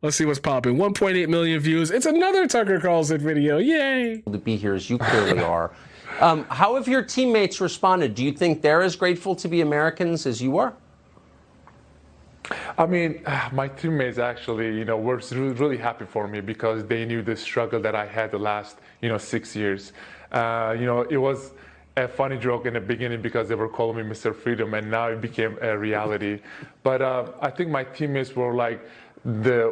Let's see what's popping. 1.8 million views. It's another Tucker Carlson video. Yay. To be here as you clearly are. How have your teammates responded? Do you think they're as grateful to be Americans as you are? I mean, my teammates actually, were really happy for me because they knew the struggle that I had the last, 6 years. It was a funny joke in the beginning because they were calling me Mr. Freedom, and now it became a reality. But I think my teammates were like the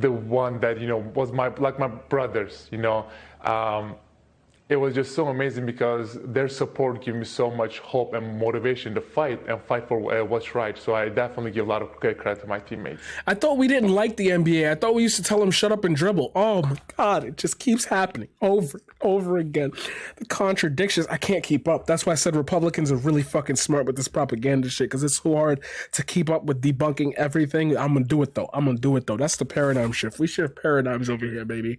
one that was my brothers. It was just so amazing because their support gave me so much hope and motivation to fight for what's right. So I definitely give a lot of credit to my teammates. I thought we didn't like the NBA. I thought we used to tell them shut up and dribble. Oh my God, it just keeps happening over and over again. The contradictions, I can't keep up. That's why I said Republicans are really fucking smart with this propaganda shit because it's so hard to keep up with debunking everything. I'm going to do it though. That's the paradigm shift. We shift paradigms over here, baby.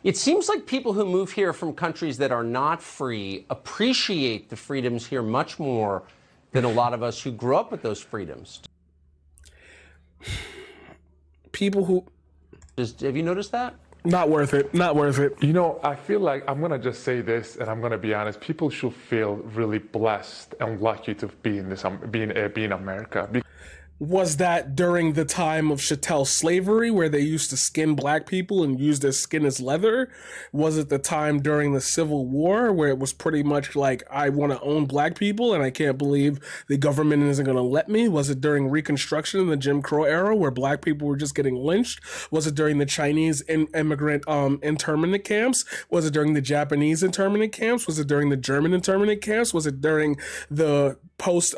It seems like people who move here from countries that are not free appreciate the freedoms here much more than a lot of us who grew up with those freedoms. People who... Have you noticed that? Not worth it. I feel like I'm going to just say this, and I'm going to be honest. People should feel really blessed and lucky to be in be in America. Was that during the time of chattel slavery where they used to skin black people and use their skin as leather? Was it the time during the Civil War where it was pretty much like, I want to own black people and I can't believe the government isn't going to let me? Was it during Reconstruction in the Jim Crow era where black people were just getting lynched? Was it during the Chinese immigrant internment camps? Was it during the Japanese internment camps? Was it during the German internment camps? Was it during the was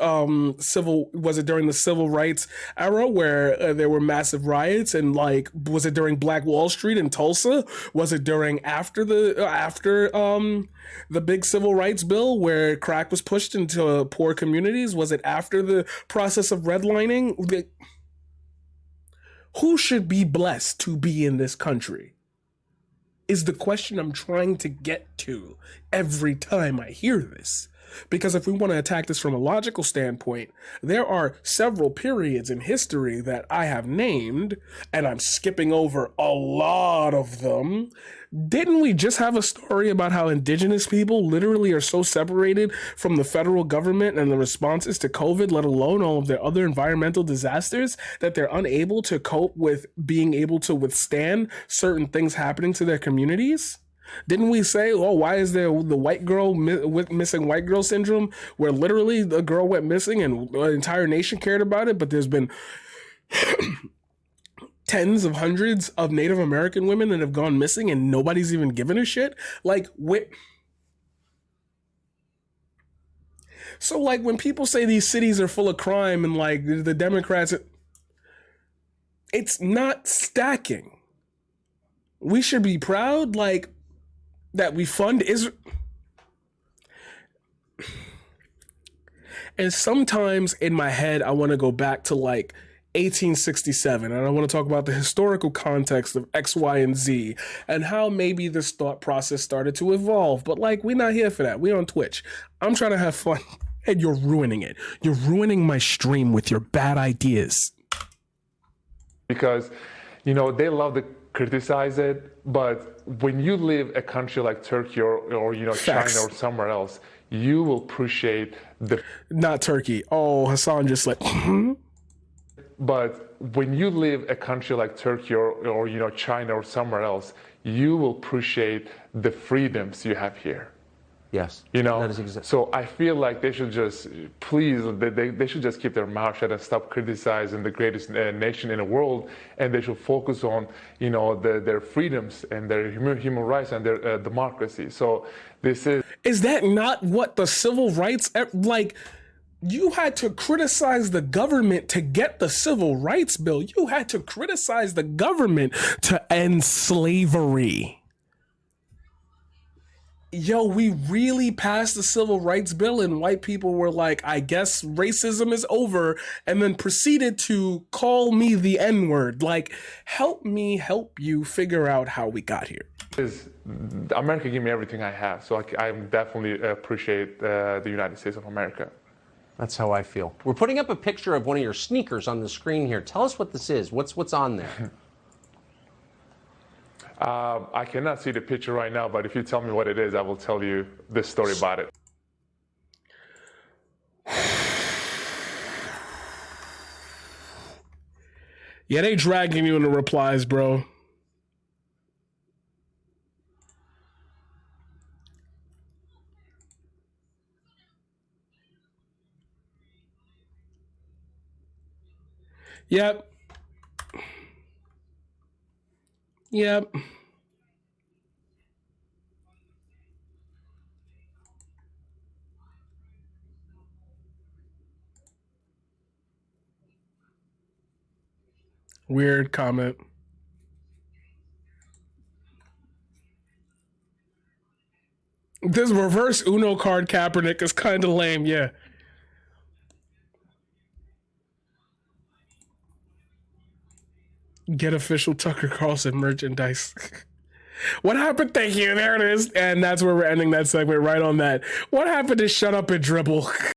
it during the civil rights era where there were massive riots and was it during Black Wall Street in Tulsa? Was it during after the big civil rights bill where crack was pushed into poor communities? Was it after the process of redlining? Who should be blessed to be in this country is the question I'm trying to get to every time I hear this. Because if we want to attack this from a logical standpoint, there are several periods in history that I have named, and I'm skipping over a lot of them. Didn't we just have a story about how indigenous people literally are so separated from the federal government and the responses to COVID, let alone all of their other environmental disasters, that they're unable to cope with being able to withstand certain things happening to their communities? Didn't we say, why is there the white girl missing white girl syndrome, where literally the girl went missing and the entire nation cared about it, but there's been tens of hundreds of Native American women that have gone missing and nobody's even given a shit? So when people say these cities are full of crime and the Democrats, it's not stacking. We should be proud, that we fund Israel. And sometimes in my head, I want to go back to 1867, and I want to talk about the historical context of X, Y, and Z, and how maybe this thought process started to evolve. But we're not here for that. We're on Twitch. I'm trying to have fun, and you're ruining it. You're ruining my stream with your bad ideas. Because, they love to criticize it, but when you live a country like Turkey or China or somewhere else, you will appreciate not Turkey. Oh, Hassan just But when you live a country like Turkey or China or somewhere else, you will appreciate the freedoms you have here. Yes. That is exactly. So I feel like they should just, please, they should just keep their mouth shut and stop criticizing the greatest nation in the world, and they should focus on, their freedoms and their human rights and their democracy. So this is... Is that not what the civil rights, you had to criticize the government to get the civil rights bill. You had to criticize the government to end slavery. Yo, we really passed the civil rights bill and white people were like, I guess racism is over, and then proceeded to call me the N-word. Help me help you figure out how we got here. America gave me everything I have, so I definitely appreciate the United States of America. That's how I feel. We're putting up a picture of one of your sneakers on the screen here. Tell us what this is. What's on there? I cannot see the picture right now, but if you tell me what it is, I will tell you this story about it. Yeah, they dragging you in the replies, bro. Yep. Yep. Weird comment. This reverse Uno card Kaepernick is kind of lame, yeah. Get official Tucker Carlson merchandise. What happened? Thank you. There it is. And that's where we're ending that segment, right on that. What happened to Shut Up and Dribble?